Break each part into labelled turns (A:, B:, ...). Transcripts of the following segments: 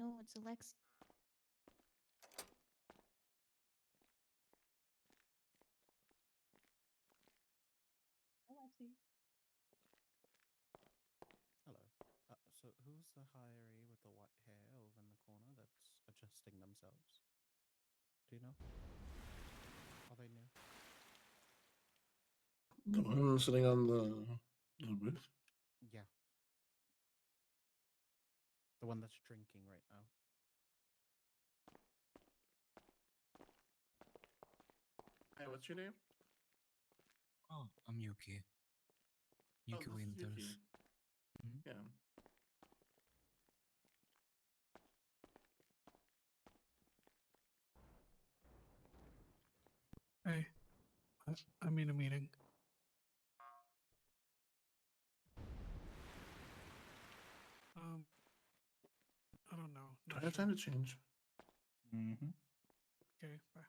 A: no, it's Alex. Alexi.
B: Hello. So who's the hiree with the white hair over in the corner that's adjusting themselves? Do you know? Are they new?
C: The one sitting on the roof.
B: Yeah. The one that's drinking right now.
C: Hey, what's your name?
D: Oh, I'm Yuki.
C: Oh,
D: Yuki
C: this is
D: Winters.
C: Yuki.
D: Mhm.
C: Yeah.
E: Hey, I'm in a meeting. I don't know.
C: Do
E: Not
C: I have
E: sure.
C: time to change?
D: Mm-hmm.
E: Okay, bye.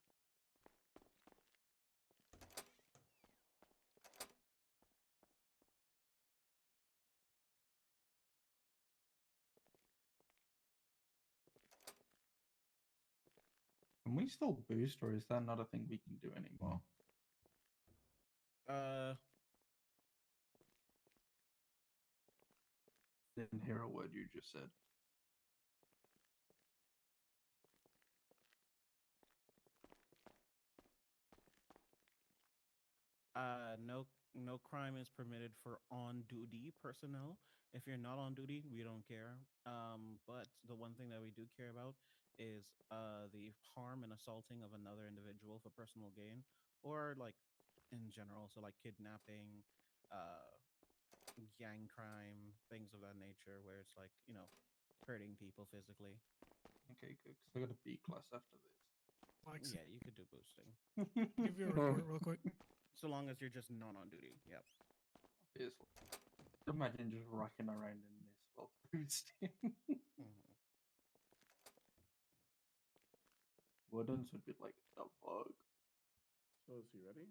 F: Can we still boost, or is that not a thing we can do anymore? Didn't hear a word you just said.
B: No crime is permitted for on-duty personnel. If you're not on duty, we don't care. But the one thing that we do care about is the harm and assaulting of another individual for personal gain, or like in general, so like kidnapping, gang crime, things of that nature, where it's like, you know, hurting people physically.
F: Okay, good. Because I got a B class after
E: Alex,
B: Yeah, you could do boosting.
F: this.
E: give you a report real quick.
B: So long as you're just not on duty. Yep.
F: Obviously. Imagine just rocking around in this while boosting.
B: Mhm.
F: Wardens would be like, the fuck?
C: So is he ready?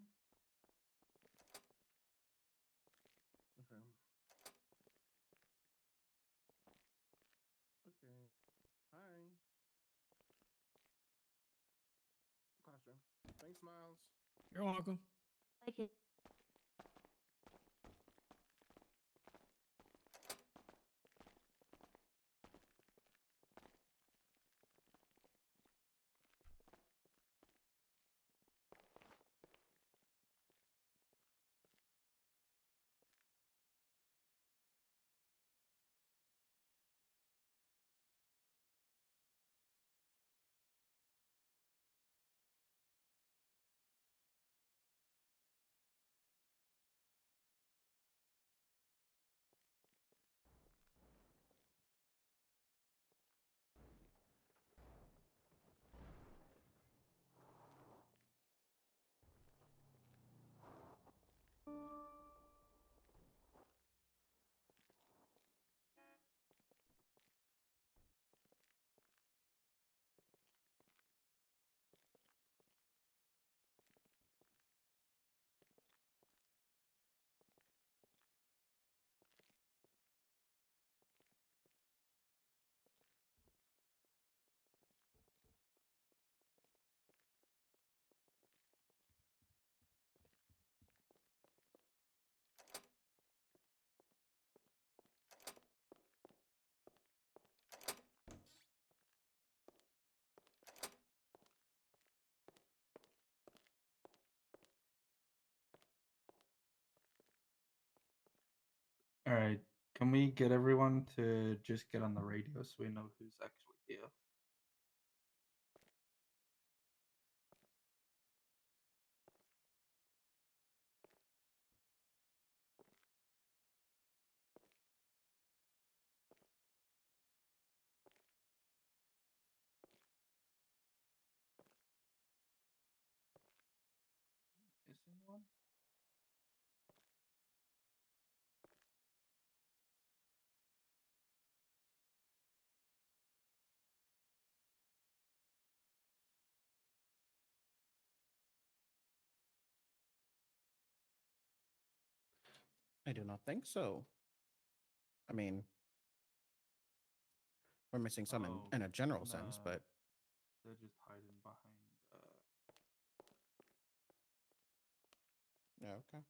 C: Okay. Okay. Hi. Classroom. Thanks, Miles.
E: You're welcome.
A: Like it.
F: Alright, can we get everyone to just get on the radio so we know who's actually here? Missing one?
B: I do not think so. I mean, We're missing some
F: Oh,
B: in a general sense,
F: nah.
B: but
F: They're just hiding behind.
B: yeah, okay.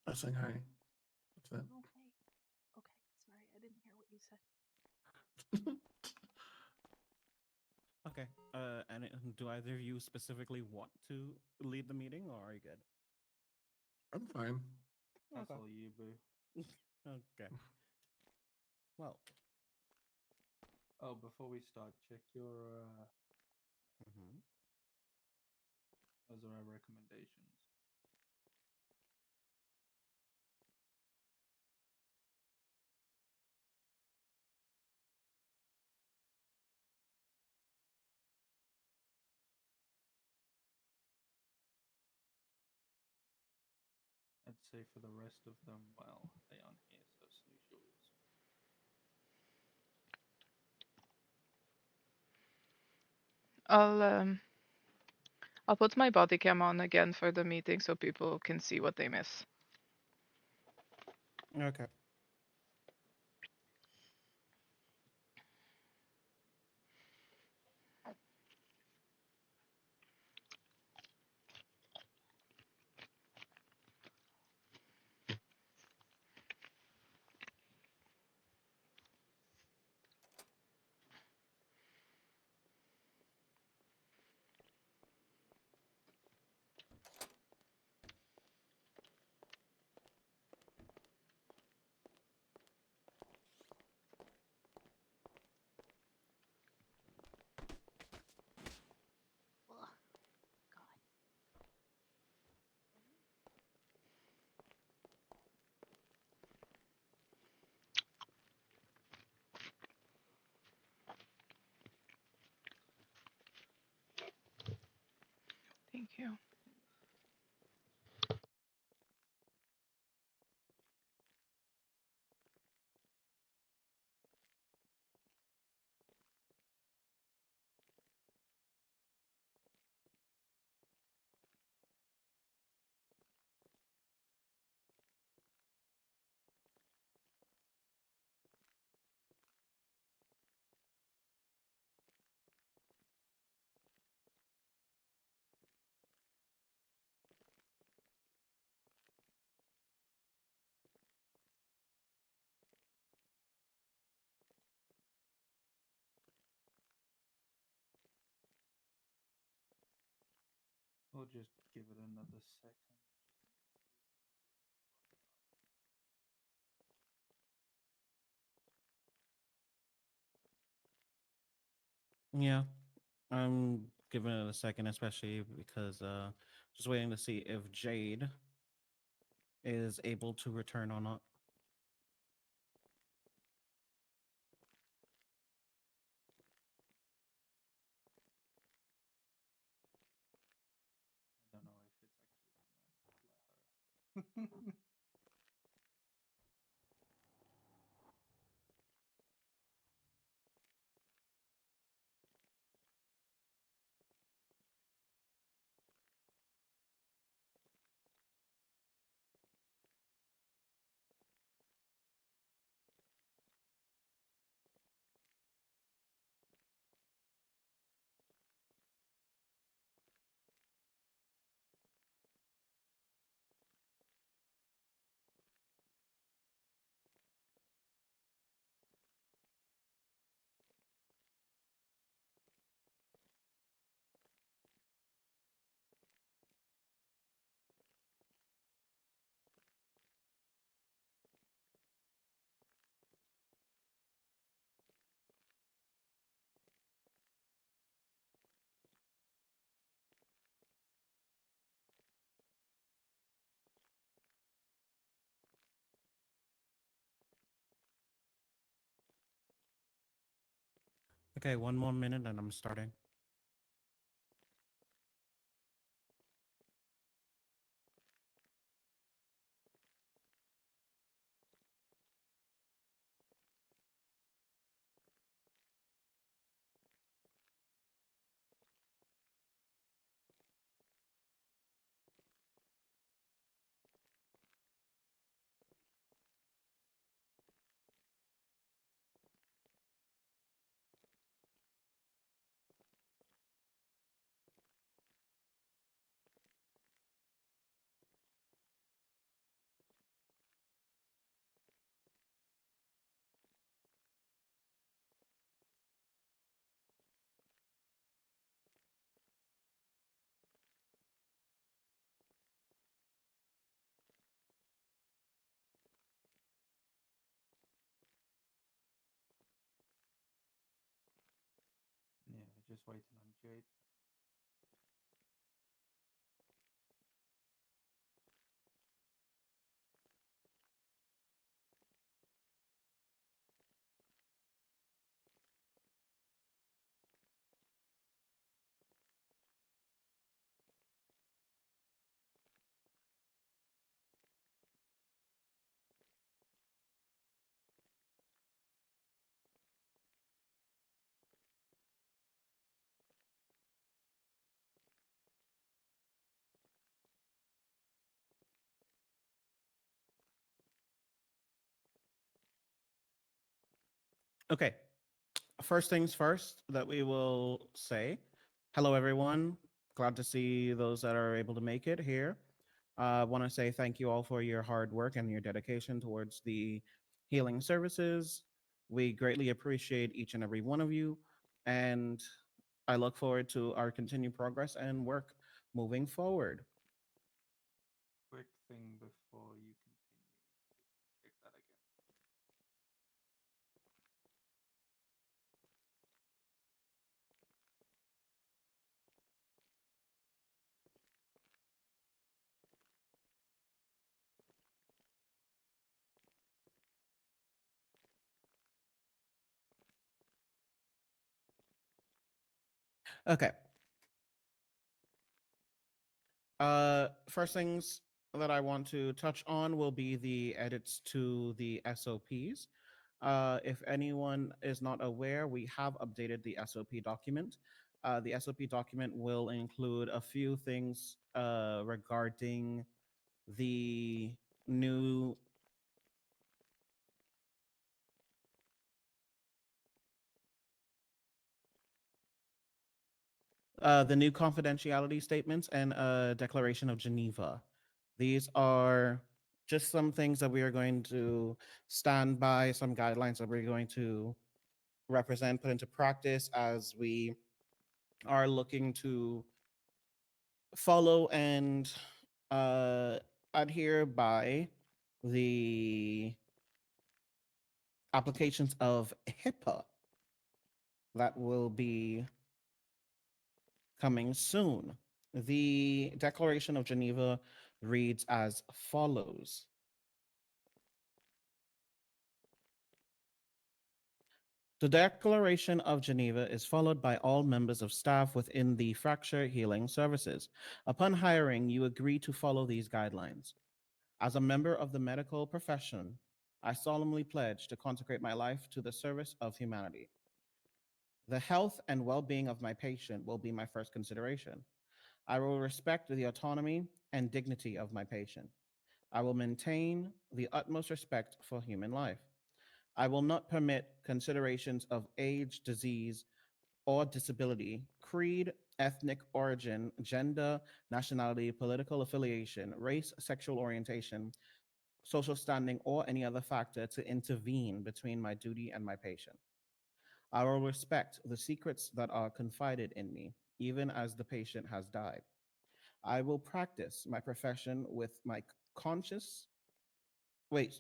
C: I saying hi. What's that?
A: Okay. Okay. Sorry, I didn't hear what you said.
B: Okay. And do either of you specifically want to lead the meeting, or are you good?
C: I'm fine.
F: That's
B: Okay.
F: all you, boo.
B: Okay. Well.
F: Oh, before we start, check your.
B: Mhm.
F: Those are our recommendations. I'd say for the rest of them, well, they aren't here, so snooze yours.
G: I'll put my body cam on again for the meeting so people can see what they miss.
B: Okay.
A: Ugh. God.
G: Thank you.
F: We'll just give it another second.
B: Yeah. I'm giving it a second, especially because just waiting to see if Jade is able to return or not.
F: I don't know if it's actually gonna let her.
B: Okay, one more minute and I'm starting.
F: Yeah, just waiting on Jade.
B: Okay. First things first, that we will say hello, everyone. Glad to see those that are able to make it here. I want to say thank you all for your hard work and your dedication towards the healing services. We greatly appreciate each and every one of you. And I look forward to our continued progress and work moving forward.
F: Quick thing before you continue. Just check that again.
B: Okay. First things that I want to touch on will be the edits to the SOPs. If anyone is not aware, we have updated the SOP document. The SOP document will include a few things regarding the new confidentiality statements and Declaration of Geneva. These are just some things that we are going to stand by, some guidelines that we're going to represent, put into practice as we are looking to follow and adhere by the applications of HIPAA that will be coming soon. The Declaration of Geneva reads as follows. The Declaration of Geneva is followed by all members of staff within the fracture healing services. Upon hiring, you agree to follow these guidelines. As a member of the medical profession, I solemnly pledge to consecrate my life to the service of humanity. The health and well-being of my patient will be my first consideration. I will respect the autonomy and dignity of my patient. I will maintain the utmost respect for human life. I will not permit considerations of age, disease, or disability, creed, ethnic origin, gender, nationality, political affiliation, race, sexual orientation, social standing, or any other factor to intervene between my duty and my patient. I will respect the secrets that are confided in me, even as the patient has died. I will practice my profession with my conscious, wait,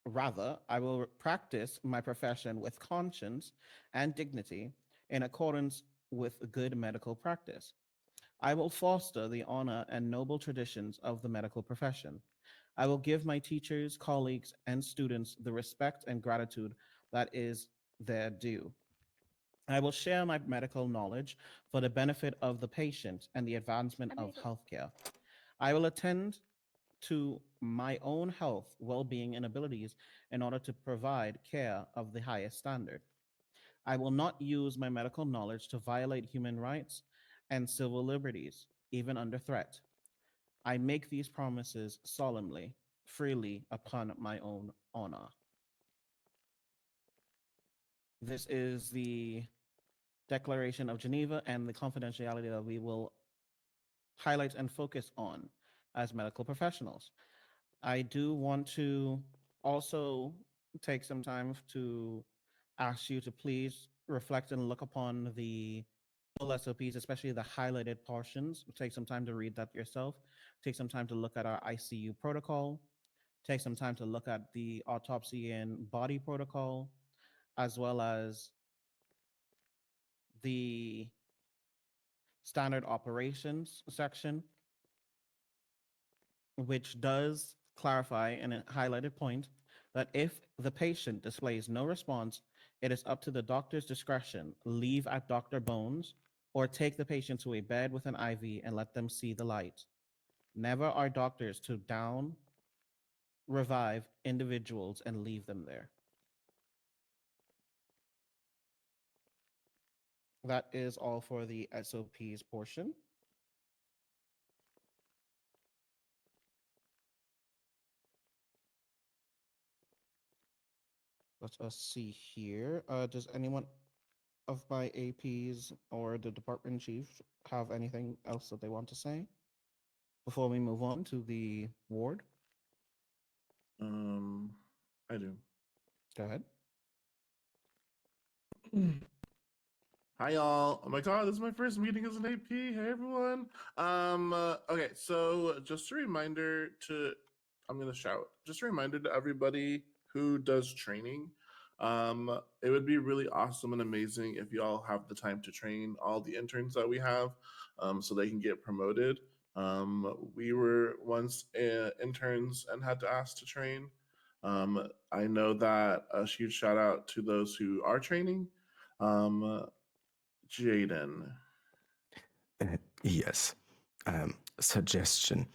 B: rather, I will practice my profession with conscience and dignity in accordance with good medical practice. I will foster the honor and noble traditions of the medical profession. I will give my teachers, colleagues, and students the respect and gratitude that is their due. I will share my medical knowledge for the benefit of the patient and the advancement
A: I
B: of
A: made it.
B: healthcare. I will attend to my own health, well being, and abilities in order to provide care of the highest standard. I will not use my medical knowledge to violate human rights and civil liberties, even under threat. I make these promises solemnly, freely, upon my own honor. This is the Declaration of Geneva and the confidentiality that we will highlight and focus on as medical professionals. I do want to also take some time to ask you to please reflect and look upon the full SOPs, especially the highlighted portions. Take some time to read that yourself. Take some time to look at our ICU protocol. Take some time to look at the autopsy and body protocol, as well as the standard operations section, which does clarify in a highlighted point that if the patient displays no response, it is up to the doctor's discretion, leave at Dr. Bones, or take the patient to a bed with an IV and let them see the light. Never are doctors to down, revive individuals and leave them there. That is all for the SOPs portion. Let us see here. Does anyone of my APs or the department chief have anything else that they want to say before we move on to the ward?
C: I do.
B: Go ahead.
C: Hi y'all. Oh my god, this is my first meeting as an AP. Hey everyone. Okay, so just a reminder to I'm gonna shout. Just a reminder to everybody who does training. It would be really awesome and amazing if y'all have the time to train all the interns that we have, so they can get promoted. We were once interns and had to ask to train. I know that a huge shout out to those who are training. Jaden.
H: Yes. Suggestion.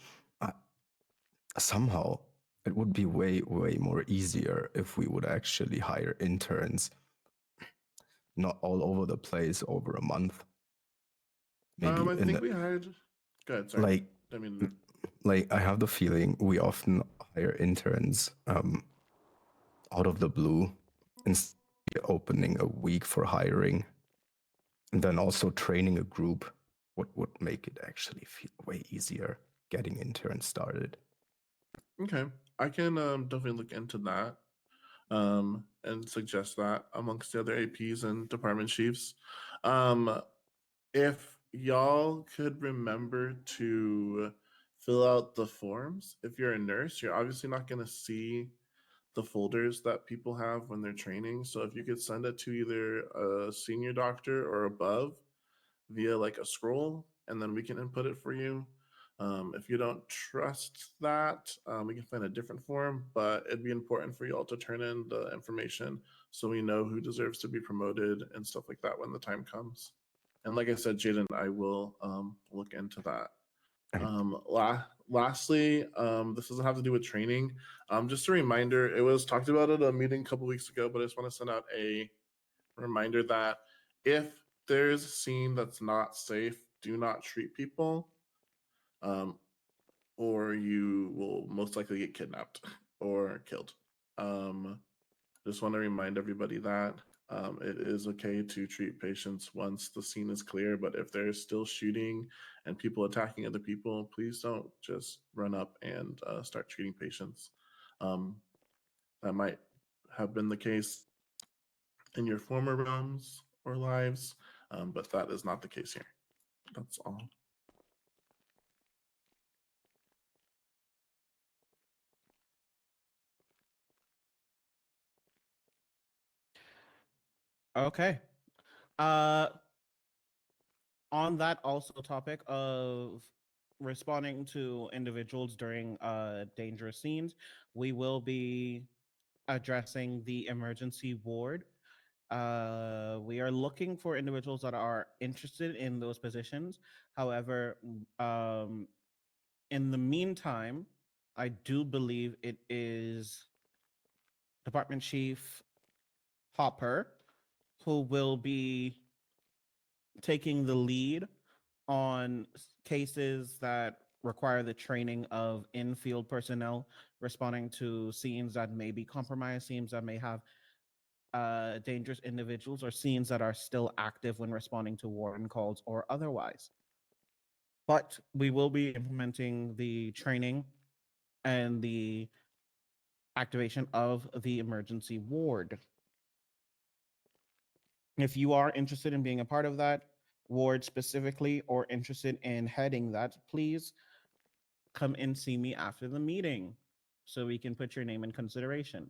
H: Somehow it would be way more easier if we would actually hire interns, not all over the place over a month. Maybe
C: I
H: in
C: think
H: the,
C: we hired. Good. Sorry.
H: like
C: I mean,
H: like I have the feeling we often hire interns out of the blue, instead of opening a week for hiring, and then also training a group would make it actually feel way easier getting interns started.
C: okay. I can definitely look into that and suggest that amongst the other APs and department chiefs. If y'all could remember to fill out the forms. If you're a nurse, you're obviously not going to see the folders that people have when they're training. So if you could send it to either a senior doctor or above via like a scroll, and then we can input it for you. If you don't trust that, we can find a different form, but it'd be important for you all to turn in the information so we know who deserves to be promoted and stuff like that when the time comes. And like I said, Jaden, I will look into that. Lastly, this doesn't have to do with training. Just a reminder, it was talked about at a meeting a couple weeks ago, but I just want to send out a reminder that if there's a scene that's not safe, do not treat people, or you will most likely get kidnapped or killed. Just want to remind everybody that it is okay to treat patients once the scene is clear, but if there's still shooting and people attacking other people, please don't just run up and start treating patients. That might have been the case in your former realms or lives, but that is not the case here. That's all.
B: Okay. Uh, on that also topic of responding to individuals during dangerous scenes, we will be addressing the emergency ward We are looking for individuals that are interested in those positions. However, in the meantime, I do believe it is Department Chief Hopper who will be taking the lead on cases that require the training of in-field personnel responding to scenes that may be compromised, scenes that may have dangerous individuals, or scenes that are still active when responding to warden calls or otherwise. But we will be implementing the training and the activation of the emergency ward. If you are interested in being a part of that ward specifically, or interested in heading that, please come and see me after the meeting so we can put your name in consideration.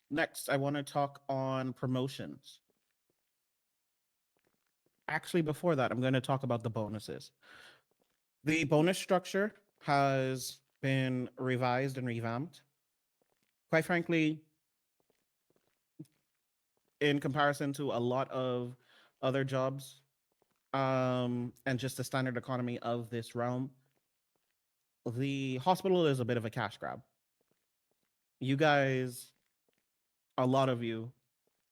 B: Next, I want to talk on promotions. Actually, before that, I'm going to talk about the bonuses. The bonus structure has been revised and revamped. Quite frankly, in comparison to a lot of other jobs, and just the standard economy of this realm, the hospital is a bit of a cash grab. You guys, a lot of you,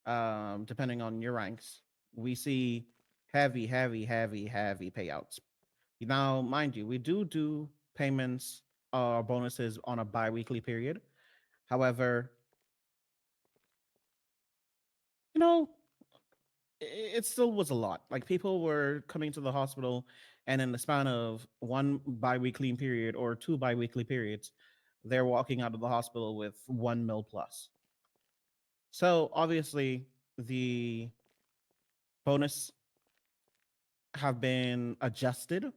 B: depending on your ranks, we see heavy payouts. Now, mind you, we do payments or bonuses on a bi-weekly period. However, you know, it still was a lot. Like, people were coming to the hospital, and in the span of one bi-weekly period or two bi-weekly periods, they're walking out of the hospital with 1 mil plus. So obviously, the bonus have been adjusted.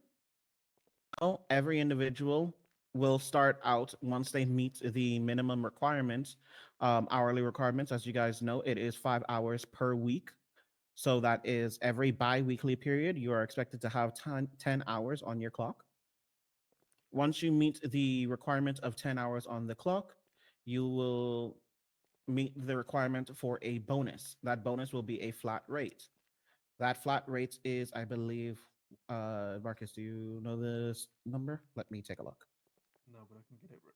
B: Now, every individual will start out, once they meet the minimum requirements, hourly requirements. As you guys know, it is 5 hours per week. So that is every bi-weekly period, you are expected to have 10 hours on your clock. Once you meet the requirement of 10 hours on the clock, you will meet the requirement for a bonus. That bonus will be a flat rate. That flat rate is, I believe, Marcus, do you know this number? Let me take a look.
F: No, but I can get it real quick.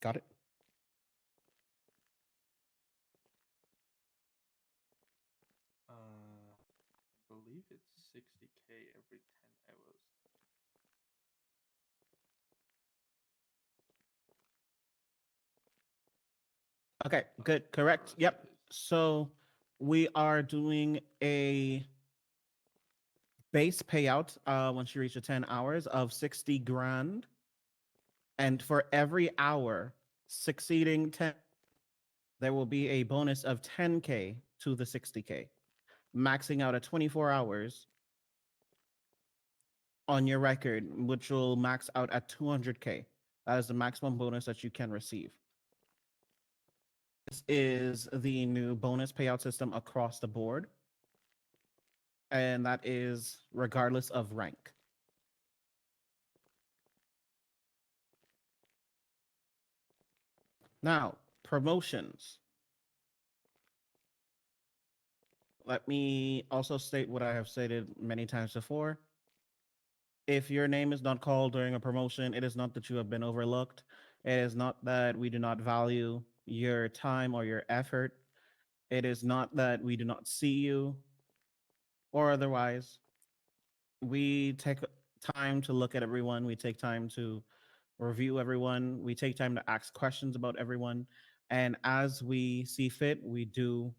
B: Got it?
F: I believe it's 60K every 10 hours.
B: Okay, good, correct.
F: Or
B: Yep.
F: it is.
B: So we are doing a base payout once you reach the 10 hours of 60 grand. And for every hour succeeding 10, there will be a bonus of 10K to the 60K, maxing out at 24 hours on your record, which will max out at 200K. That is the maximum bonus that you can receive. This is the new bonus payout system across the board, and that is regardless of rank. Now, promotions. Let me also state what I have stated many times before. If your name is not called during a promotion, it is not that you have been overlooked. It is not that we do not value your time or your effort. It is not that we do not see you or otherwise. We take time to look at everyone. We take time to review everyone. We take time to ask questions about everyone. And as we see fit, we do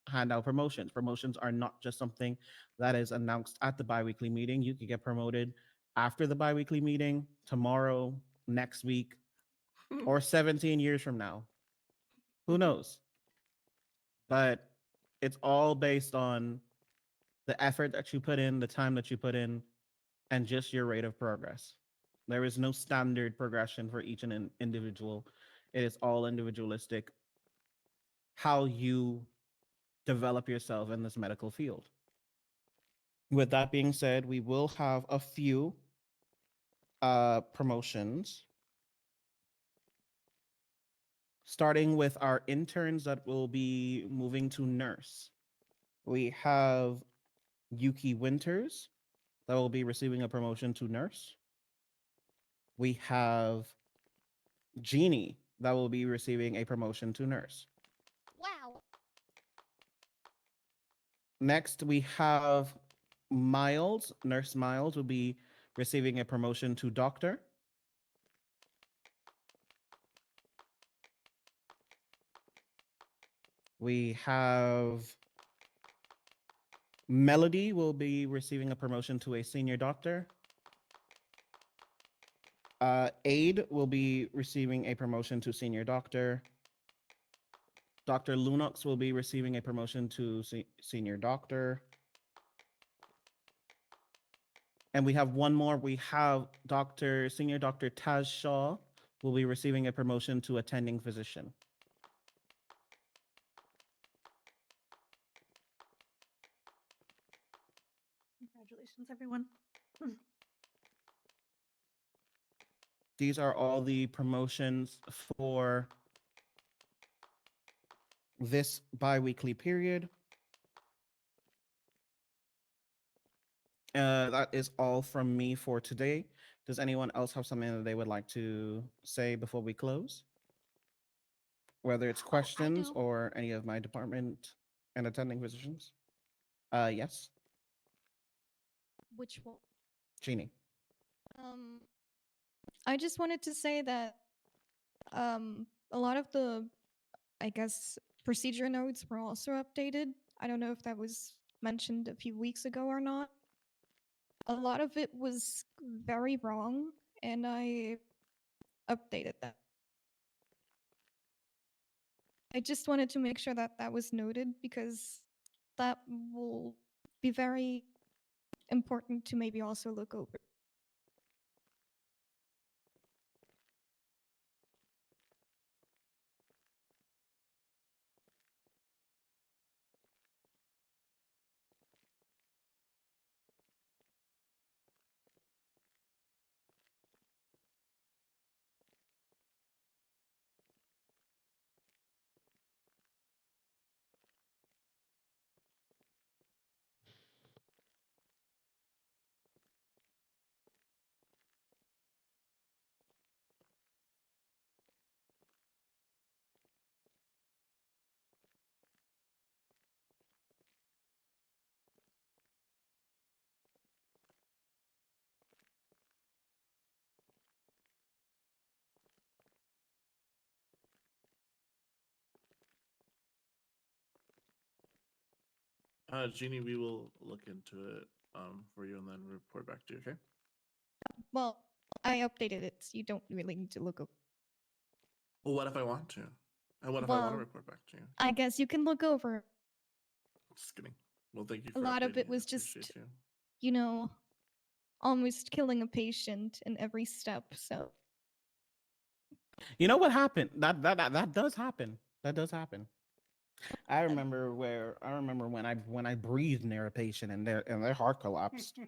B: hand out promotions. Promotions are not just something that is announced at the biweekly meeting. You could get promoted after the biweekly meeting, tomorrow, next week, or 17 years from now. Who knows? But it's all based on the effort that you put in, the time that you put in, and just your rate of progress. There is no standard progression for each individual. It is all individualistic how you develop yourself in this medical field. With that being said, we will have a few promotions, starting with our interns that will be moving to nurse. We have Yuki Winters that will be receiving a promotion to nurse. We have Jeannie that will be receiving a promotion to nurse.
A: Wow.
B: Next, we have Miles. Nurse Miles will be receiving a promotion to doctor. We have Melody will be receiving a promotion to a senior doctor. Aid will be receiving a promotion to senior doctor. Dr. Lunox will be receiving a promotion to senior doctor. And we have one more. We have Senior Dr. Taz Shaw will be receiving a promotion to attending physician.
A: Congratulations, everyone.
B: These are all the promotions for this bi-weekly period. That is all from me for today. Does anyone else have something that they would like to say before we close? Whether it's questions
A: do.
B: or any of my department and attending physicians? Yes,
I: Which one?
B: Jeannie.
I: I just wanted to say that a lot of the, I guess, procedure notes were also updated. I don't know if that was mentioned a few weeks ago or not. A lot of it was very wrong, and I updated that. I just wanted to make sure that that was noted because that will be very important to maybe also look over.
C: Jeannie, we will look into it for you and then report back to you, okay?
I: Well, I updated it, so you don't really need to look over.
C: Well, what if I want to? And what if I want to
I: Well,
C: report back to you?
I: I guess you can look over.
C: Just kidding. Well, thank you
I: A
C: for
I: lot of
C: updating
I: it
C: me. I
I: was
C: appreciate
I: just,
C: you.
I: you know, almost killing a patient in every step. So
B: You know what happened? That does happen. That does happen. I remember when I breathed near a patient and their heart collapsed.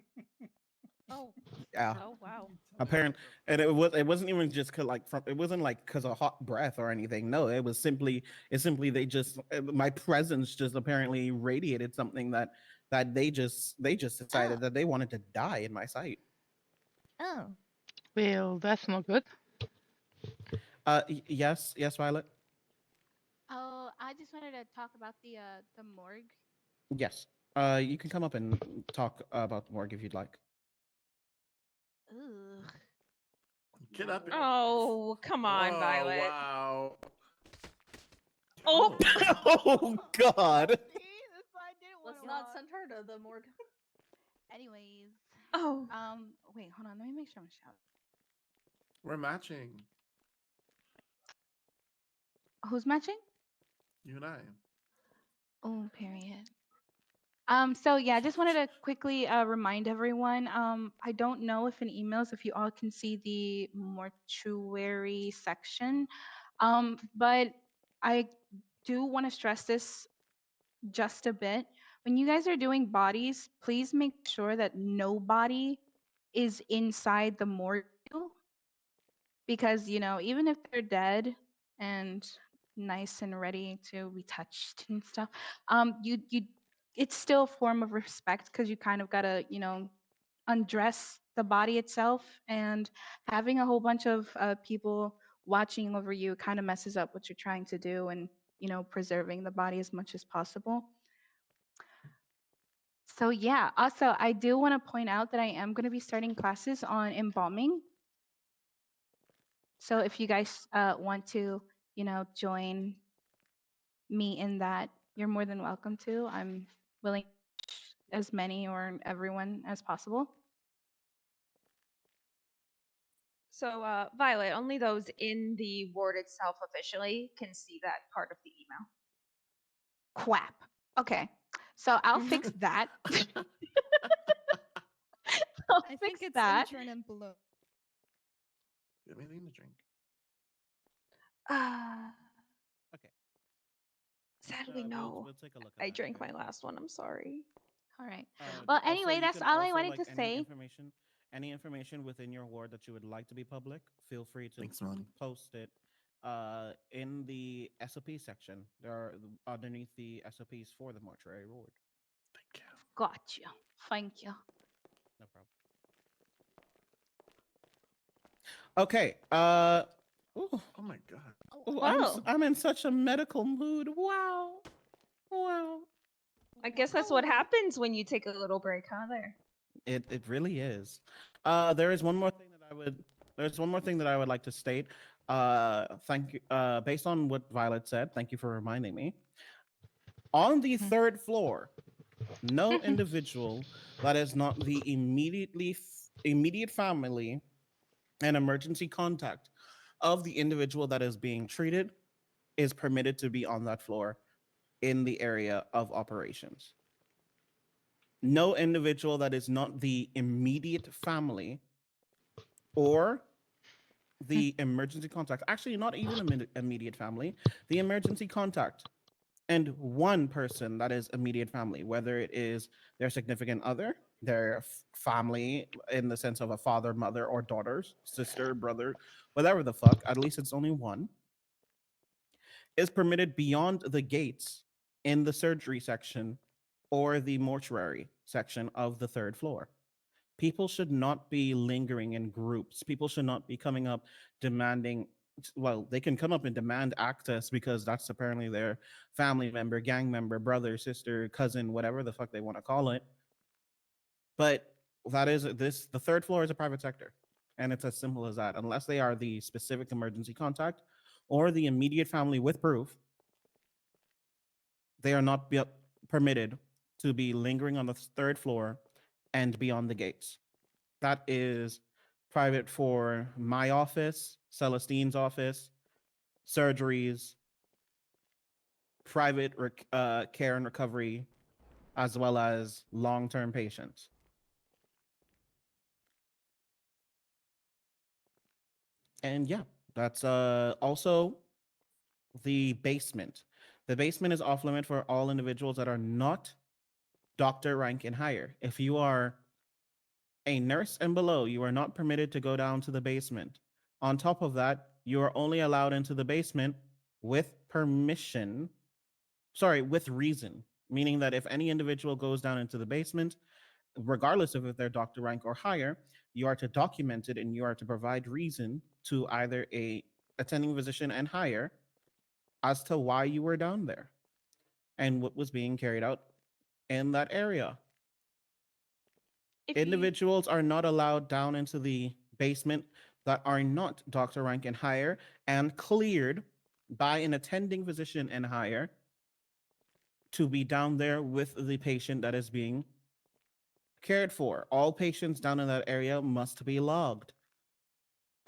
A: Oh.
B: Yeah.
A: Oh wow.
B: Apparently, and it wasn't even just it wasn't like because of hot breath or anything. No, it simply they just my presence just apparently radiated something that they just decided that they wanted to die in my sight.
I: Oh.
G: Well, that's not good.
B: Yes, Violet.
A: Oh, I just wanted to talk about the morgue.
B: Yes. You can come up and talk about the morgue if you'd like.
A: Ugh.
C: Get up.
J: Oh, come on,
C: Oh,
J: Violet.
C: wow.
J: Oh,
B: Oh God.
A: See, that's why I didn't want
K: Let's
A: to
K: not
A: walk.
K: send her to the morgue.
A: Anyways.
J: oh.
A: Wait, hold on. Let me make sure I'm shouting.
C: We're matching.
A: Who's matching?
C: You and I.
A: Oh, period. So yeah, I just wanted to quickly remind everyone. I don't know if in emails if you all can see the mortuary section, but I do want to stress this just a bit. When you guys are doing bodies, please make sure that nobody is inside the morgue, because even if they're dead and nice and ready to be touched and stuff, you it's still a form of respect, because you kind of gotta undress the body itself, and having a whole bunch of people watching over you kind of messes up what you're trying to do, and preserving the body as much as possible. So yeah, also I do want to point out that I am going to be starting classes on embalming. So if you guys want to, join me in that, you're more than welcome to. I'm willing to teach as many or everyone as possible.
J: So, Violet, only those in the ward itself officially can see that part of the email.
A: Quap. Okay. So I'll
J: Mhm.
A: fix that. I'll
I: I
A: fix
I: think it's
A: that.
I: intern and below.
C: Get me anything to drink.
B: Okay.
J: Sadly, no.
B: We'll take a look at
J: I
B: that.
J: drank
B: Okay.
J: my last one. I'm sorry.
A: All right.
B: Uh,
A: Well,
B: Also,
A: anyway,
B: you
A: that's
B: can
A: all I
B: also
A: wanted
B: like
A: to say.
B: any information within your ward that you would like to be public. Feel free to
C: Thanks, Melanie.
B: post it in the SOP section. There are underneath the SOPs for the mortuary ward.
C: Thank you.
A: Gotcha. Thank you.
B: No problem. Okay. Ooh,
C: Oh my god.
B: ooh,
J: Well,
B: I'm in such a medical mood. Wow. Wow.
J: I guess that's what happens when you take a little break, huh? There.
B: It really is. There is one more thing that I would. There's one more thing that I would like to state. Thank you. Based on what Violet said, thank you for reminding me. On the third floor, no individual that is not the immediate family and emergency contact of the individual that is being treated is permitted to be on that floor in the area of operations. No individual that is not the immediate family or the emergency contact, actually not even immediate family, the emergency contact, and one person that is immediate family, whether it is their significant other, their family in the sense of a father, mother, or daughters, sister, brother, whatever the fuck, at least it's only one, is permitted beyond the gates in the surgery section or the mortuary section of the third floor. People should not be lingering in groups. People should not be coming up demanding. Well, they can come up and demand access because that's apparently their family member, gang member, brother, sister, cousin, whatever the fuck they want to call it. But the third floor is a private sector. And it's as simple as that. Unless they are the specific emergency contact or the immediate family with proof, they are not permitted to be lingering on the third floor and beyond the gates. That is private for my office, Celestine's office, surgeries, private care and recovery, as well as long-term patients. And yeah, that's also the basement. The basement is off limit for all individuals that are not doctor rank and higher. If you are a nurse and below, you are not permitted to go down to the basement. On top of that, you are only allowed into the basement with permission, with reason, meaning that if any individual goes down into the basement, regardless of if they're doctor rank or higher, you are to document it and you are to provide reason to either a attending physician and higher as to why you were down there and what was being carried out in that area.
J: If you
B: Individuals are not allowed down into the basement that are not doctor rank and higher and cleared by an attending physician and higher to be down there with the patient that is being cared for. All patients down in that area must be logged.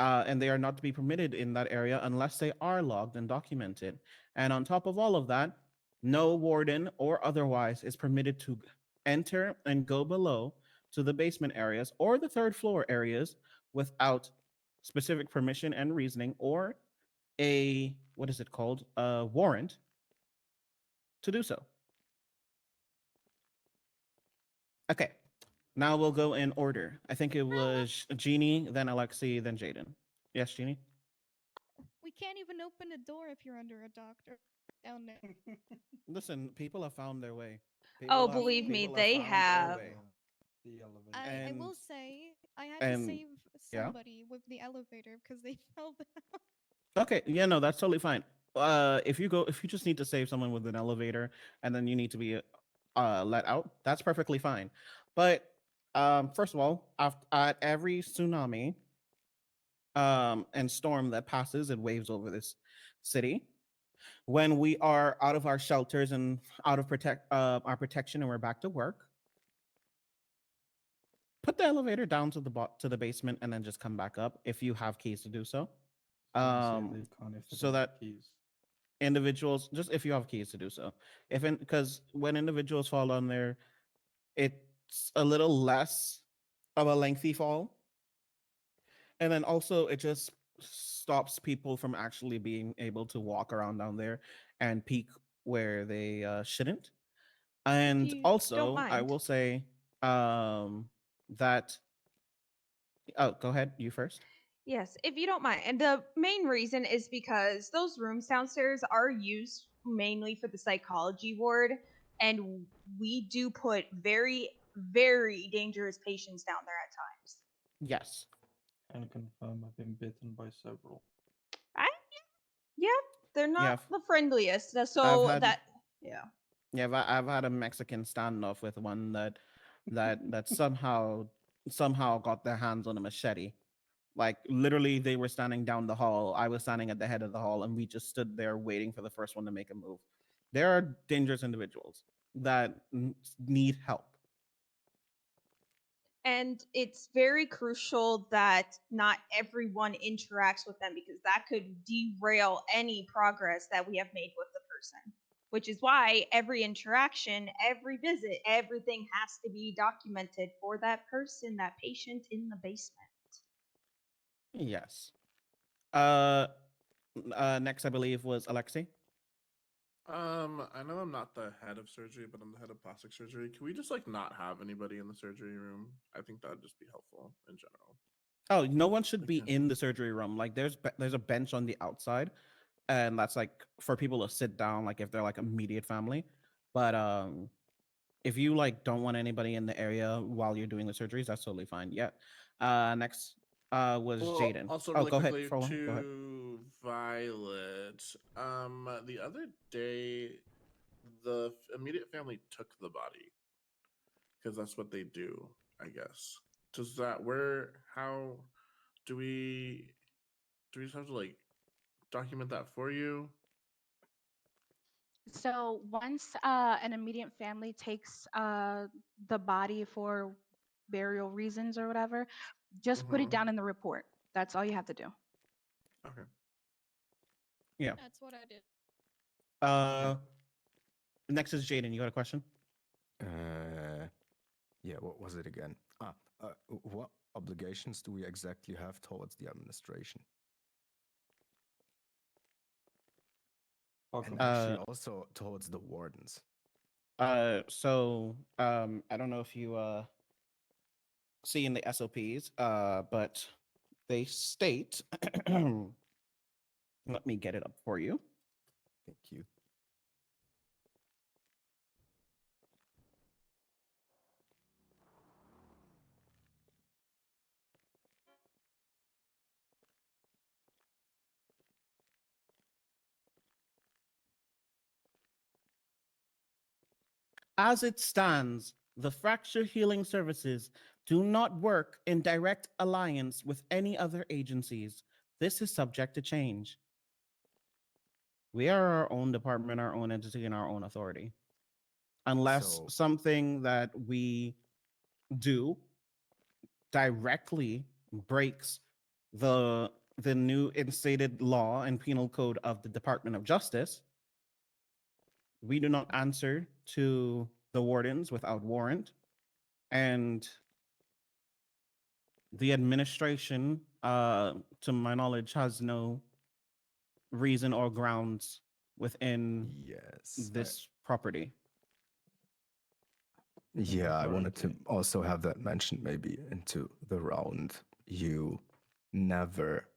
B: and they are not to be permitted in that area unless they are logged and documented. And on top of all of that, no warden or otherwise is permitted to enter and go below to the basement areas or the third floor areas without specific permission and reasoning or a what is it called, a warrant to do so. Okay, now we'll go in order. I think it was Jeannie, then Alexi, then Jaden. Yes, Jeannie.
I: We can't even open a door if you're under a doctor down there.
B: Listen, people have found their way.
J: Oh,
B: People have
J: believe me,
B: people have
J: they
B: found their
J: have.
B: way.
F: The elevator.
I: I will
B: And
I: say I had to
B: and
I: save
B: yeah.
I: somebody with the elevator because they fell down.
B: Okay, yeah, no, that's totally fine. If you just need to save someone with an elevator and then you need to be let out, that's perfectly fine. But first of all, at every tsunami and storm that passes and waves over this city, when we are out of our shelters and out of our protection and we're back to work, put the elevator down to to the basement and then just come back up if you have keys to do so.
F: Obviously,
B: Um,
F: they can't if they
B: so
F: don't have
B: that
F: keys.
B: individuals, just if you have keys to do so, if because when individuals fall on there, it's a little less of a lengthy fall, and then also it just stops people from actually being able to walk around down there and peek where they shouldn't.
J: If
B: And
J: you don't
B: also, I
J: mind.
B: will say that. Oh, go ahead. You first.
J: Yes, if you don't mind. And the main reason is because those rooms downstairs are used mainly for the psychology ward, and we do put very, very dangerous patients down there at times.
B: Yes.
F: Can confirm I've been bitten by several.
J: I, yeah, they're
B: Yeah.
J: not the friendliest.
B: I've
J: So
B: had
J: that, yeah.
B: Yeah, I've had a Mexican standoff with one that somehow got their hands on a machete. Like literally, they were standing down the hall. I was standing at the head of the hall, and we just stood there waiting for the first one to make a move. There are dangerous individuals that need help.
J: And it's very crucial that not everyone interacts with them because that could derail any progress that we have made with the person. Which is why every interaction, every visit, everything has to be documented for that person, that patient in the basement.
B: Yes. Next, I believe was Alexei.
C: I know I'm not the head of surgery, but I'm the head of plastic surgery. Can we just like not have anybody in the surgery room? I think that would just be helpful in general.
B: Oh, no one should be
C: Okay.
B: in the surgery room. Like there's a bench on the outside, and that's like for people to sit down, like if they're like immediate family. But if you like don't want anybody in the area while you're doing the surgeries, that's totally fine. Yeah. Next was
C: Well,
B: Jaden.
C: also
B: Oh,
C: really
B: go ahead,
C: quickly
B: Frolan. Go ahead.
C: to Violet. The other day, the immediate family took the body because that's what they do, I guess. Does that where how do we just have to like document that for you?
A: So once an immediate family takes the body for burial reasons or whatever, just put it
C: Mm-hmm.
A: down in the report. That's all you have to do.
C: Okay.
B: Yeah.
I: That's what I did.
B: Uh, next is Jaden. You got a question?
H: Uh, yeah, what was it again? What obligations do we exactly have towards the administration? And
F: Welcome.
H: actually also towards the wardens.
B: So I don't know if you see in the SOPs, but they state. Let me get it up for you.
H: Thank you.
B: As it stands, the fracture healing services do not work in direct alliance with any other agencies. This is subject to change. We are our own department, our own entity, and our own authority. Unless
H: So-
B: something that we do directly breaks the new instated law and penal code of the Department of Justice, we do not answer to the wardens without warrant, and the administration, to my knowledge, has no reason or grounds within
H: Yes.
B: this property.
H: Yeah, I wanted to
C: Authority.
H: also have that mentioned maybe into the round. You never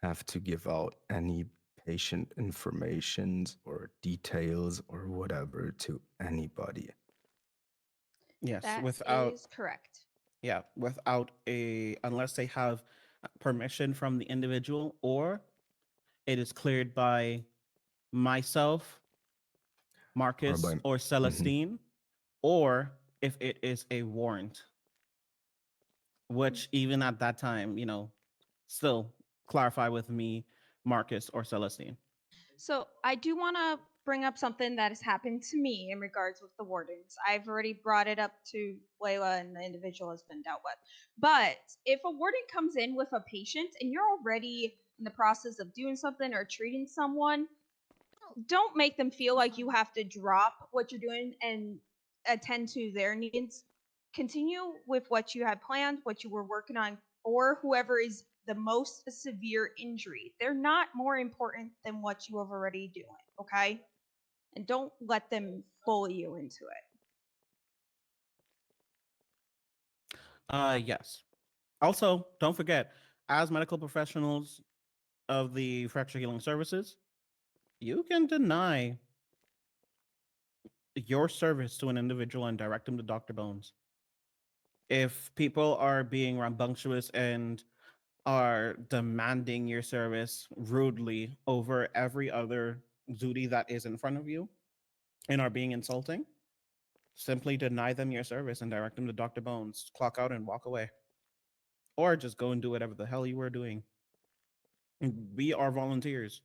H: have to give out any patient information or details or whatever to anybody.
B: Yes,
J: That
B: without,
J: is correct.
B: yeah, without unless they have permission from the individual, or it is cleared by myself,
H: Or
B: Marcus,
H: by
B: or
H: Mhm.
B: Celestine, or if it is a warrant, which even at that time, still clarify with me, Marcus, or Celestine.
J: So I do want to bring up something that has happened to me in regards with the wardens. I've already brought it up to Layla, and the individual has been dealt with. But if a warden comes in with a patient and you're already in the process of doing something or treating someone, don't make them feel like you have to drop what you're doing and attend to their needs. Continue with what you had planned, what you were working on, or whoever is the most severe injury. They're not more important than what you have already doing, okay? And don't let them bully you into it.
B: Yes. Also, don't forget, as medical professionals of the fracture healing services, you can deny your service to an individual and direct them to Dr. Bones. If people are being rambunctious and are demanding your service rudely over every other duty that is in front of you and are being insulting, simply deny them your service and direct them to Dr. Bones, clock out and walk away. Or just go and do whatever the hell you were doing. We are volunteers.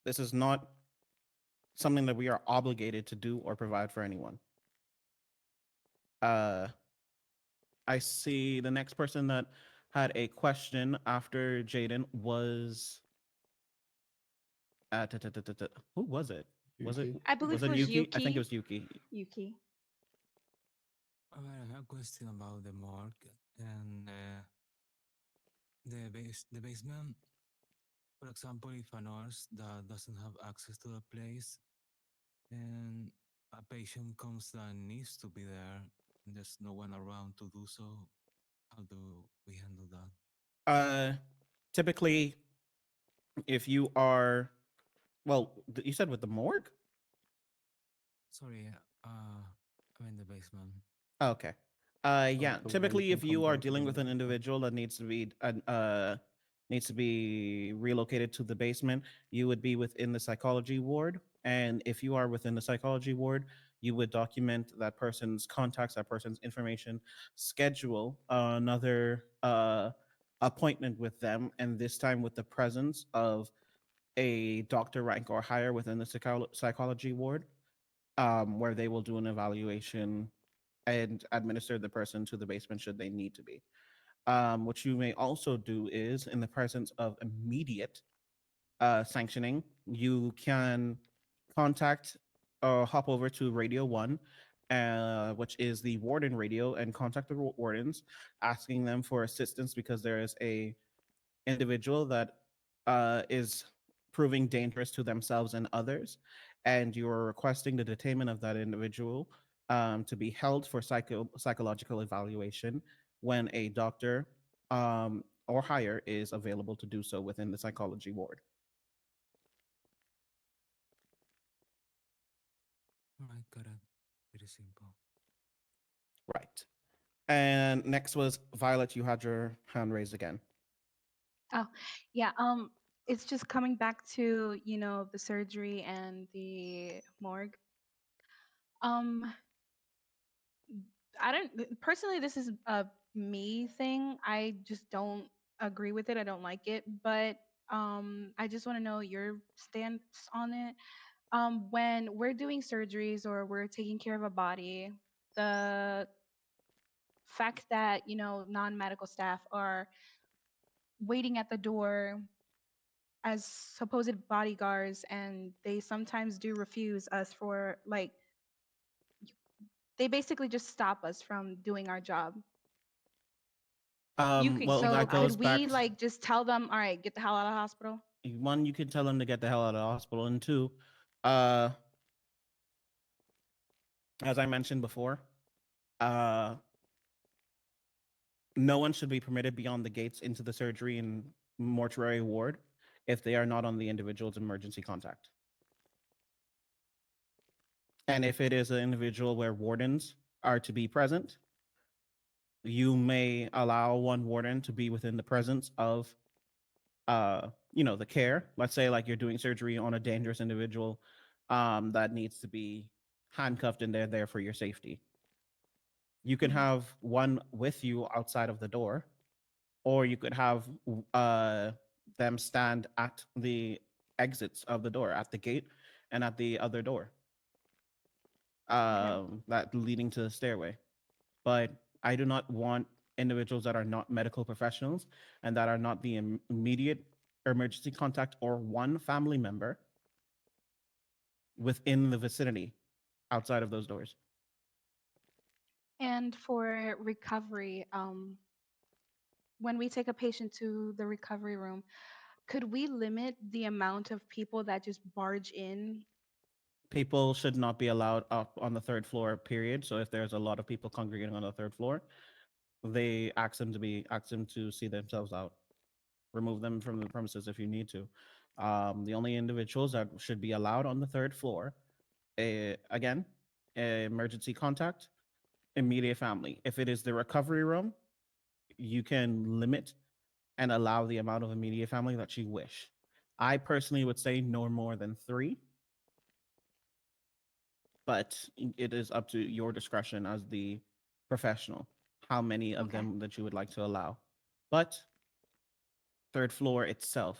B: This is not something that we are obligated to do or provide for anyone. Uh, I see the next person that had a question after Jaden was who was it? Was it
F: Yuki.
J: I believe
B: was
J: it
B: it
J: was
B: Yuki? I think it
J: Yuki.
B: was Yuki.
J: Yuki.
D: I have a question about the morgue and the basement. For example, if a nurse that doesn't have access to the place and a patient comes that needs to be there and there's no one around to do so, how do we handle that?
B: Typically, if you are, well, you said with the morgue.
D: Sorry, I'm in the basement.
B: Okay.
F: Oh,
B: Yeah.
F: the
B: Typically,
F: waiting
B: if you are dealing
F: compartment
B: with
F: in
B: an
F: the front.
B: individual that needs to be relocated to the basement, you would be within the psychology ward. And if you are within the psychology ward, you would document that person's contacts, that person's information, schedule another appointment with them, and this time with the presence of a doctor rank or higher within the psychology ward, where they will do an evaluation and administer the person to the basement should they need to be. What you may also do is, in the presence of immediate sanctioning, you can contact or hop over to Radio 1, which is the warden radio, and contact the wardens, asking them for assistance because there is a individual that is proving dangerous to themselves and others, and you are requesting the detainment of that individual to be held for psychological evaluation when a doctor or higher is available to do so within the psychology ward.
D: All right, got it. Pretty simple.
B: Right. And next was Violet. You had your hand raised again.
A: Oh, yeah. It's just coming back to, the surgery and the morgue. Um, I don't personally, this is a me thing. I just don't agree with it. I don't like it, but I just want to know your stance on it. When we're doing surgeries or we're taking care of a body, the fact that, non-medical staff are waiting at the door as supposed bodyguards, and they sometimes do refuse us for like they basically just stop us from doing our job.
J: You could
B: Well,
A: So
B: that
J: utilize
A: could
B: goes
A: we
B: back.
A: like just tell them, all right, get the hell out of the hospital?
B: One, you can tell them to get the hell out of the hospital, and two, uh, as I mentioned before, uh, no one should be permitted beyond the gates into the surgery and mortuary ward if they are not on the individual's emergency contact. And if it is an individual where wardens are to be present, you may allow one warden to be within the presence of the care. Let's say like you're doing surgery on a dangerous individual that needs to be handcuffed and they're there for your safety. You can have one with you outside of the door, or you could have them stand at the exits of the door, at the gate and at the other door that leading to the stairway. But I do not want individuals that are not medical professionals and that are not the immediate emergency contact or one family member within the vicinity outside of those doors.
A: And for recovery, when we take a patient to the recovery room, could we limit the amount of people that just barge in?
B: People should not be allowed up on the third floor, period. So if there's a lot of people congregating on the third floor, they ask them to see themselves out. Remove them from the premises if you need to. The only individuals that should be allowed on the third floor, again, emergency contact, immediate family. If it is the recovery room, you can limit and allow the amount of immediate family that you wish. I personally would say no more than 3, but it is up to your discretion as the professional how many of
A: Okay.
B: them that you would like to allow. But third floor itself,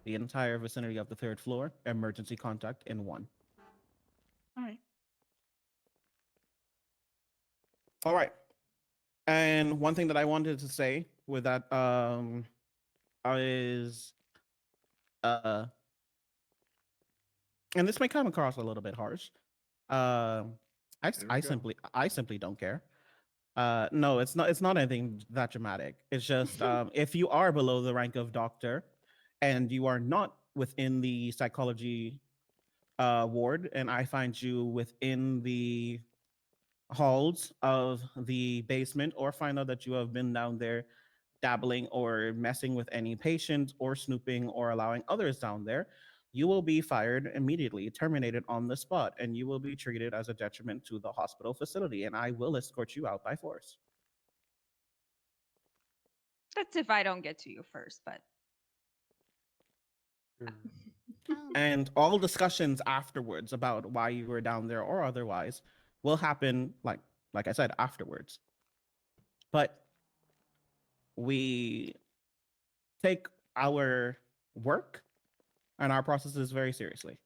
B: the entire vicinity of the third floor, emergency contact in 1.
A: All right.
B: All right. And one thing that I wanted to say with that is uh and this may come across a little bit harsh.
C: There we go.
B: I simply don't care. No, it's not anything that dramatic. It's just if you are below the rank of doctor and you are not within the psychology ward, and I find you within the halls of the basement, or find out that you have been down there dabbling or messing with any patient or snooping or allowing others down there, you will be fired immediately, terminated on the spot, and you will be treated as a detriment to the hospital facility, and I will escort you out by force.
J: That's if I don't get to you first, but
B: And all discussions afterwards about why you were down there or otherwise will happen, like I said, afterwards. But we take our work and our processes very seriously.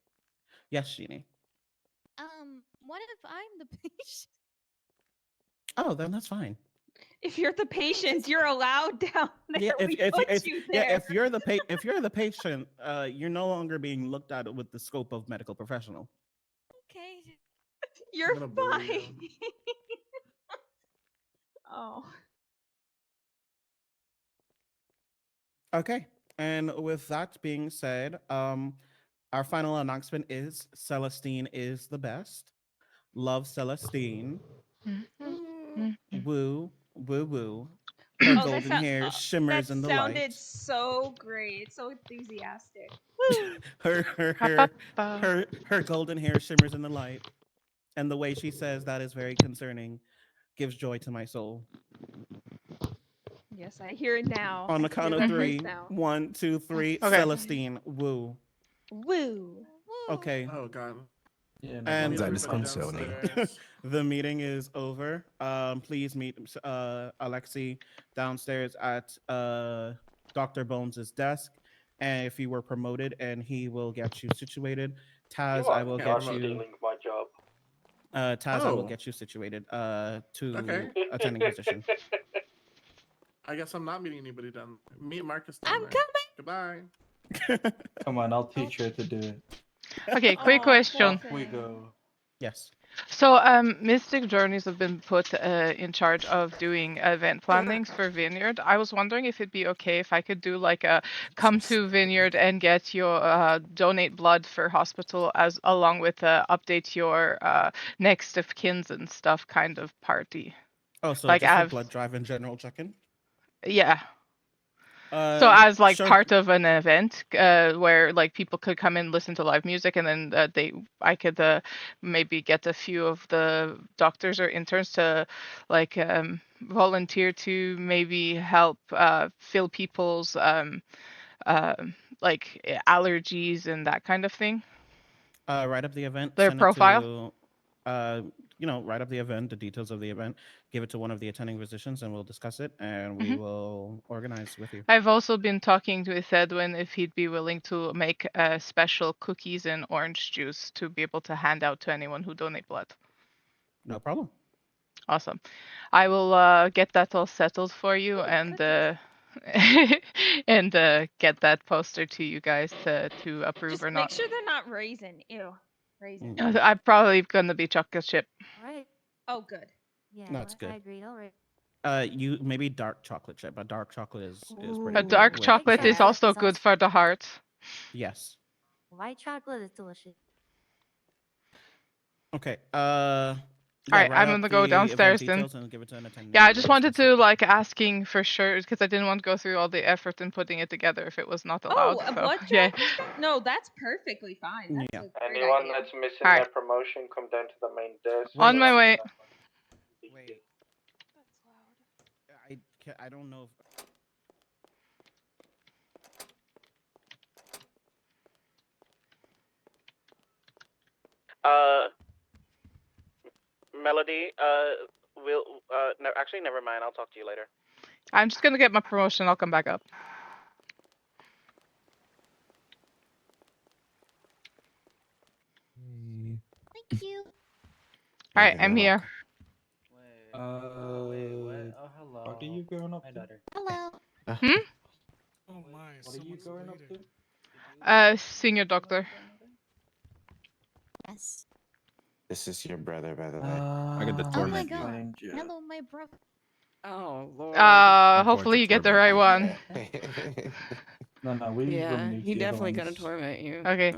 B: Yes, Jeannie.
I: What if I'm the patient?
B: Oh, then that's fine.
J: if you're the patient, you're allowed down there.
B: Yeah,
J: we put you there.
B: if you're the patient, you're no longer being looked at with the scope of medical professional.
I: Okay.
J: You're
C: gonna bully
J: fine.
C: you.
J: Oh.
B: Okay. And with that being said, our final announcement is Celestine is the best. Love Celestine. Woo, woo, woo. Her
J: Oh,
B: golden hair
J: that
B: shimmers in the
J: sounded
B: light.
J: so great, so enthusiastic. Woo!
B: Her golden hair shimmers in the light, and the way she says that is very concerning, gives joy to my soul.
J: Yes, I hear it now.
B: On
J: I
B: the
J: hear
B: count of
J: that voice
B: 3,
J: now.
B: 1, 2, 3,
G: Okay.
B: Celestine, woo.
J: Woo!
B: Okay,
C: Oh god.
F: Yeah, no,
B: and
C: Meet
H: That is
C: everybody
H: concerning.
C: downstairs.
B: the meeting is over. Please meet Alexi downstairs at Dr. Bones's desk. And if you were promoted, and he will get you situated. Taz, I will get you.
F: my job.
B: Taz, I will
C: Oh,
B: get you situated
C: okay.
B: to attending position.
C: I guess I'm not meeting anybody down there. Meet Marcus down
K: I'm
C: there.
K: coming.
C: Goodbye.
F: Come on, I'll teach her to do it.
G: Okay, quick
J: Oh, poor
G: question.
F: Off we
J: thing.
F: go.
B: Yes.
G: So, Mystic Journeys have been put in charge of doing event plannings for Vineyard. I was wondering if it'd be okay if I could do like a come to Vineyard and get your donate blood for hospital as along with update your next of kins and stuff kind of party.
B: Oh, so
G: Like
B: just
G: I
B: a
G: have,
B: blood drive and general check-in.
G: yeah. So
B: Yeah,
G: as like
B: sure.
G: part of an event where like people could come and listen to live music, and then I could maybe get a few of the doctors or interns to like volunteer to maybe help fill people's uh, like allergies and that kind of thing.
B: Write up the event,
G: Their
B: send it
G: profile.
B: to, write up the event, the details of the event, give it to one of the attending physicians, and we'll discuss it, and we will organize with you.
G: I've also been talking with Edwin if he'd be willing to make special cookies and orange juice to be able to hand out to anyone who donate blood.
B: No problem.
G: Awesome. I will get that all settled for you and and get that poster to you guys to approve
J: Just
G: or
J: make
G: not.
J: sure they're not raisin. Ew, raisin.
G: I'm probably gonna be chocolate chip.
K: Right.
J: Oh, good.
K: Yeah,
B: That's good.
K: I agree. All right.
B: You maybe dark chocolate chip, but dark chocolate is pretty
G: A
B: good.
G: dark
K: Ooh,
G: chocolate
K: white
G: is
K: chocolate
G: also
K: is
G: good for the heart.
B: Yes.
K: White chocolate is delicious.
B: Okay.
G: All
B: Yeah,
G: right,
B: write
G: I'm
B: up
G: gonna go
B: the event
G: downstairs then.
B: details and give it to an attending.
G: Yeah, I
B: and
G: just
B: we'll
G: wanted
B: discuss it.
G: to like asking for sure because I didn't want to go through all the effort in putting it together if it was not allowed.
J: Oh, a
G: So
J: blood
G: yeah.
J: drive? No, that's perfectly fine. That's
B: Yeah.
J: a great
F: Anyone
J: idea.
F: that's missing
G: Alright.
F: their promotion, come down to the main desk.
G: On my way.
B: Wait.
J: That's loud.
B: I don't know if.
L: Melody, no, actually, never mind. I'll talk to you later.
G: I'm just gonna get my promotion. I'll come back up.
K: Thank you.
G: Alright, I'm here.
F: What? Oh, hello. What are you going up to?
K: Hello.
G: Hmm?
E: Oh my.
F: What are you going up to?
G: Senior doctor.
K: Yes.
M: This is your brother, by the way.
H: I get the
I: Oh my
H: torment you.
I: god. Hello, my brother.
L: Oh Lord.
H: I'm going
G: Hopefully
H: to
G: you get the
H: torment
G: right
H: you.
F: No, we
L: Yeah,
F: removed
L: he
F: the other
L: definitely gonna
F: ones.
L: torment you.
G: Okay.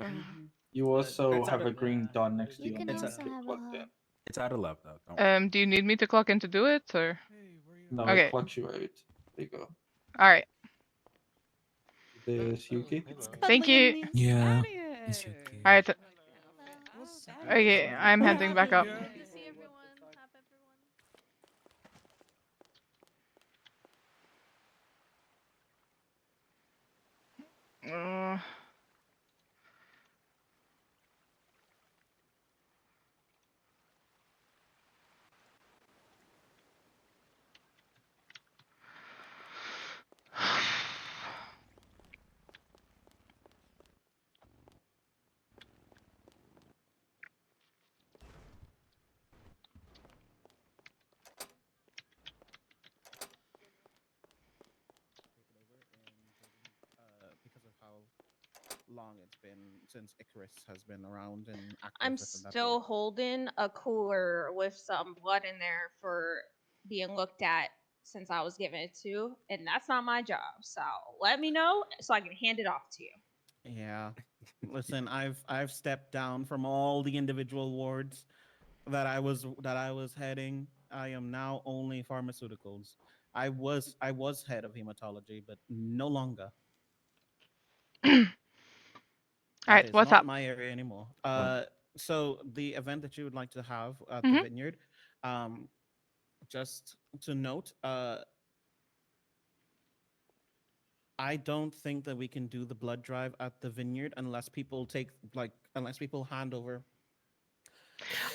F: You also
B: It's
F: have
B: out
F: a
B: of-
F: green dot next to
I: You
F: you
I: can
F: on the
I: also
F: get
I: have a
F: plugged in.
I: hug.
H: It's out of love, though. Don't
G: Do you need me to clock in to do it or?
E: Hey, where you?
F: No,
G: Okay.
F: it clocks you out. There you go.
G: Alright.
F: This Yuki?
G: Thank you.
D: Yeah. It's okay.
G: Alright.
E: What's
G: Okay, I'm
E: what
G: heading back up.
E: happened, yeah?
A: Good to see everyone. Have everyone.
G: Uh,
B: because of how long it's been since Icarus has been around and active.
J: I'm
B: within that
J: still
B: world.
J: holding a cooler with some blood in there for being looked at since I was given it to, and that's not my job. So let me know so I can hand it off to you.
B: Yeah. Listen, I've stepped down from all the individual wards that I was heading. I am now only pharmaceuticals. I was head of hematology, but no longer. That
G: Alright,
B: is
G: what's
B: not
G: up?
B: my area anymore. So the event that you would like to have at the
G: Mhm.
B: vineyard, just to note, I don't think that we can do the blood drive at the vineyard unless people hand over.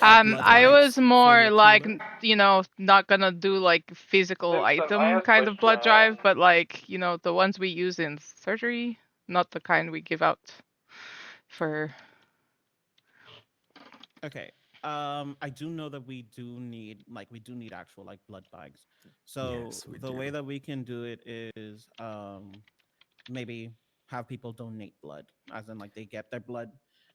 B: blood
G: I
B: bags
G: was
B: for
G: more
B: your
G: like,
B: cooler.
G: not gonna do like physical
F: Simpson, I
G: item
F: have
G: kind of
F: question.
G: blood drive, but like, the ones we use in surgery, not the kind we give out for.
B: Okay. I do know that we do need actual like blood bags. So
H: Yes, we
B: the way
H: do.
B: that we can do it is maybe have people donate blood, as in like they get their blood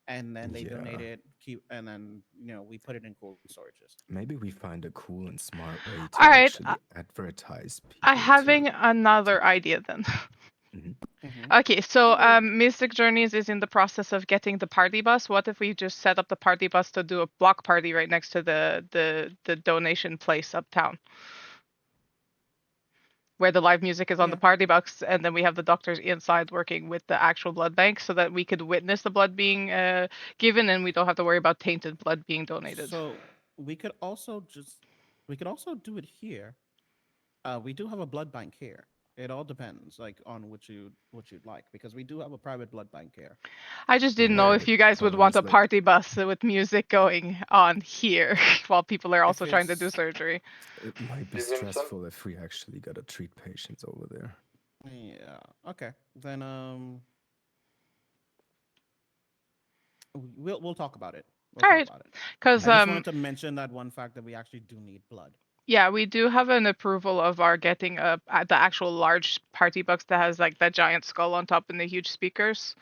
B: and then they donate
H: Yeah.
B: it, keep, and then we put it in cold storages.
H: Maybe we find a cool and smart way
G: All
H: to
G: right,
H: actually advertise
G: I'm
H: people to
G: having another idea then.
H: Mhm.
B: Hmm.
G: Okay, so
J: Sure.
G: Mystic Journeys is in the process of getting the party bus. What if we just set up the party bus to do a block party right next to the donation place uptown, where the live music is on the
B: Yeah.
G: party bus, and then we have the doctors inside working with the actual blood bank, so that we could witness the blood being given, and we don't have to worry about tainted blood being donated.
B: So we could also just we could also do it here. We do have a blood bank here. It all depends, like on what you'd like, because we do have a private blood bank here.
G: I just didn't know
H: Yeah,
B: Where
G: if
H: the
G: you guys would
H: problem
G: want
H: is
G: a
H: like
G: party bus with music going on here while people are
B: if
G: also trying to do
B: it's
G: surgery.
H: it might be
M: Is him some?
H: stressful if we actually gotta treat patients over there.
B: yeah, okay, then we'll talk about it. We'll
G: All
B: talk
G: right,
B: about it.
G: because
B: I just wanted to mention that one fact that we actually do need blood.
G: yeah, we do have an approval of our getting the actual large party box that has like that giant skull on top and the huge speakers.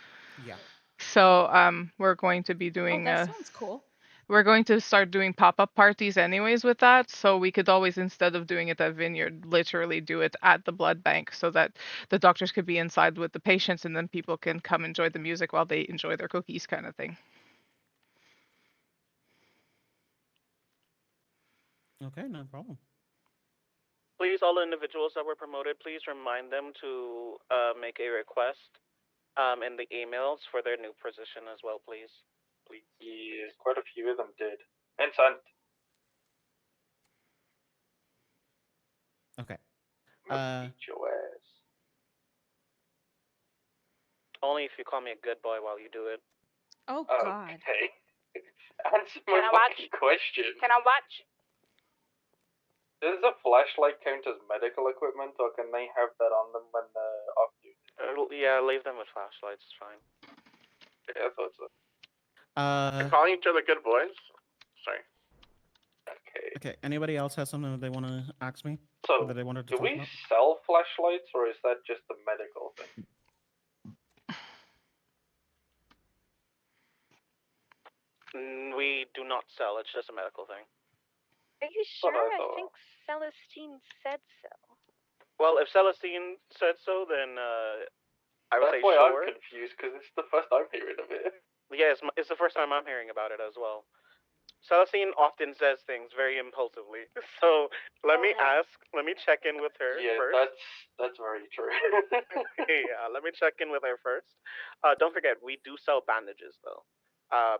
B: Yeah.
G: So we're going to be
J: Oh,
G: doing
J: that sounds cool.
G: we're going to start doing pop-up parties anyways with that, so we could always, instead of doing it at Vineyard, literally do it at the blood bank, so that the doctors could be inside with the patients and then people can come enjoy the music while they enjoy their cookies, kind of thing.
B: Okay, no problem.
L: Please, all individuals that were promoted, please remind them to make a request in the emails for their new position as well, please.
F: Please. Yes, quite a few of them did. And sent.
B: Okay.
F: Beat your ass.
L: Only if you call me a good boy while you do it.
J: Oh God.
F: Okay. Answer my fucking question.
G: Can I watch?
F: Does a flashlight count as medical equipment, or can they have that on them when they're off duty?
L: Yeah, leave them with flashlights. It's fine.
F: Yeah, I thought so.
B: They're
F: calling each other good boys? Sorry. Okay.
B: Okay. Anybody else has something that they want to ask me?
F: So,
B: That they wanted to
F: do
B: talk
F: we
B: about?
F: sell flashlights, or is that just a medical thing?
L: We do not sell. It's just a medical thing.
N: Are you
F: What
N: sure?
F: I
N: I
F: thought.
N: think Celestine said so.
L: Well, if Celestine said so, then I would
F: That's
L: say
F: why
L: sure.
F: I'm confused, because it's the first I'm hearing of it.
L: Yeah, it's the first time I'm hearing about it as well. Celestine often says things very impulsively, so let me ask. Let me check in with her first.
F: That's very true.
L: Yeah, let me check in with her first. Don't forget, we do sell bandages though.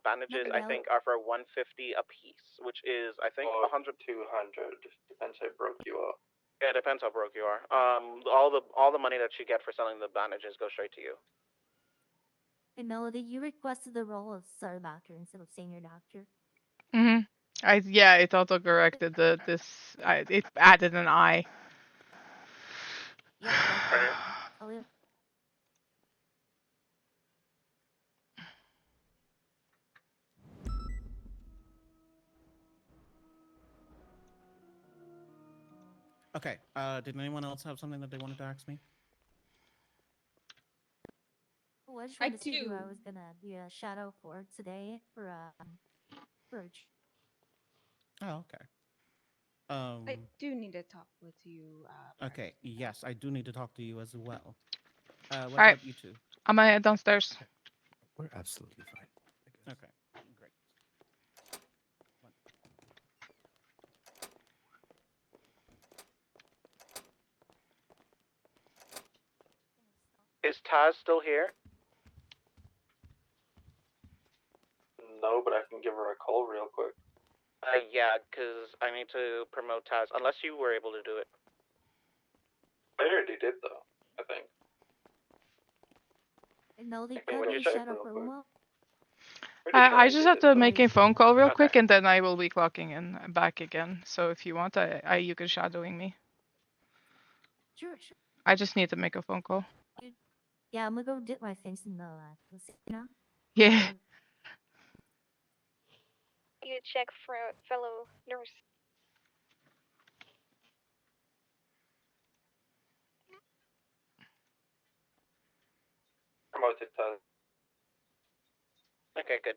L: Bandages I think are for 150 a piece, which is I think
F: Or
L: 100.
F: 200, depends how broke you are.
L: Yeah, it depends how broke you are. All the money that you get for selling the bandages goes straight to you.
K: Hey, Melody, you requested the role of star doctor instead of senior doctor.
G: Yeah, it auto corrected it added an I.
K: Yep, that's right. Oh, yeah.
B: Okay. Did anyone else have something that they wanted to ask me?
K: Oh, I just
J: I
K: wanted to see who
J: do.
K: I was gonna be a shadow for today for
B: Oh, okay.
J: I do need to talk with you.
B: Okay. Yes, I do need to talk to you as well. What
G: All right,
B: about you two?
G: I'm gonna head downstairs.
H: We're absolutely fine. I guess.
B: Okay. Great.
L: Is Taz still here?
F: No, but I can give her a call real quick.
L: Yeah, because I need to promote Taz, unless you were able to do it.
F: I already did, though, I think.
K: And Melody
F: Okay,
K: could
F: when you
K: be
F: check
K: shadow
F: real
K: for
F: quick.
K: Uma.
G: I just have to make a phone call real
L: Okay.
G: quick, and then I will be clocking in back again. So if you want, you can shadowing me.
K: Sure, sure.
G: I just need to make a phone call.
K: Yeah, I'm gonna go dip my face in the you know.
G: Yeah.
N: you check for a fellow nurse.
F: Promoted to.
L: Okay, good.